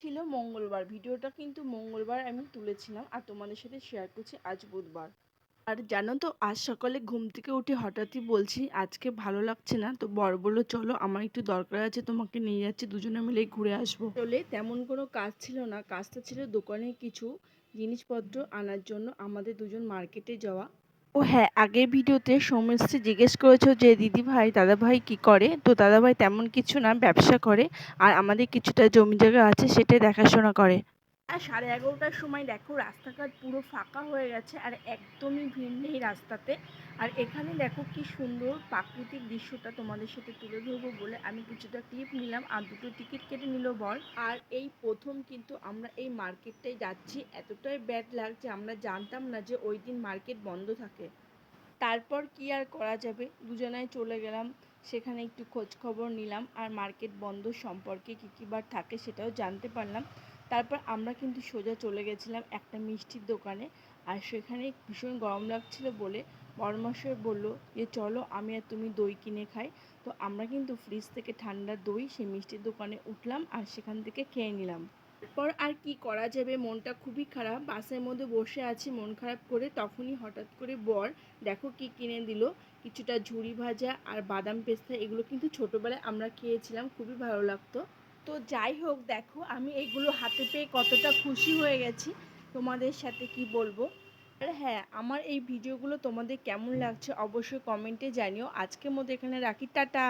ছিল মঙ্গলবার। ভিডিওটা কিন্তু মঙ্গলবার আমি তুলেছিলাম আর তোমাদের সাথে শেয়ার করছি আজ বুধবার। আর জানো তো আজ সকালে ঘুম থেকে উঠে হঠাৎই বলছি আজকে ভালো লাগছে না, তো বর বলল চলো আমার একটু দরকার আছে, তোমাকে নিয়ে যাচ্ছি, দুজনে মিলে ঘুরে আসবো। চলে তেমন কোনো কাজ ছিল না, কাজটা ছিল দোকানে কিছু জিনিসপত্র আনার জন্য আমাদের দুজন মার্কেটে যাওয়া। ও হ্যাঁ, আগের ভিডিওতে সৌম্যশ্রী জিজ্ঞেস করেছো যে দিদি ভাই দাদা ভাই কি করে, তো দাদা ভাই তেমন কিছু না, ব্যবসা করে আর আমাদের কিছুটা জমি জায়গা আছে সেটাই দেখাশোনা করে। আর 11:30টার সময় দেখো রাস্তাঘাট পুরো ফাঁকা হয়ে গেছে আর একদমই ভিড় নেই রাস্তাতে। আর এখানে দেখো কি সুন্দর প্রাকৃতিক দৃশ্যটা তোমাদের সাথে তুলে ধরবো বলে আমি কিছুটা ক্লিপ নিলাম আর দুটো টিকিট কেটে নিল বর। আর এই প্রথম কিন্তু আমরা এই মার্কেটটায় যাচ্ছি, এতটাই ব্যাড লাগছে, আমরা জানতাম না যে ওই দিন মার্কেট বন্ধ থাকে। তারপর কি আর করা যাবে, দুজনায় চলে গেলাম, সেখানে একটু খোঁজ খবর নিলাম আর মার্কেট বন্ধ সম্পর্কে কী কী বার থাকে সেটাও জানতে পারলাম। তারপর আমরা কিন্তু সোজা চলে গেছিলাম একটা মিষ্টির দোকানে। আর সেখানে ভীষণ গরম লাগছিল বলে বড়মশাই বলল যে চলো আমি আর তুমি দই কিনে খাই। তো আমরা কিন্তু ফ্রিজ থেকে ঠান্ডা দই সেই মিষ্টির দোকানে উঠলাম আর সেখান থেকে খেয়ে নিলাম। এরপর আর কি করা যাবে, মনটা খুবই খারাপ, বাসের মধ্যে বসে আছি মন খারাপ করে, তখনই হঠাৎ করে বর দেখো কি কিনে দিল, কিছুটা ঝুরি ভাজা আর বাদাম পেস্তা, এগুলো কিন্তু ছোটোবেলায় আমরা খেয়েছিলাম, খুবই ভালো লাগতো। তো যাই হোক দেখো আমি এগুলো হাতে পেয়ে কতটা খুশি হয়ে গেছি, তোমাদের সাথে কি বলবো। আর হ্যাঁ, আমার এই ভিডিওগুলো তোমাদের কেমন লাগছে অবশ্যই কমেন্টে জানিও। আজকের মতো এখানে রাখি, টাটা।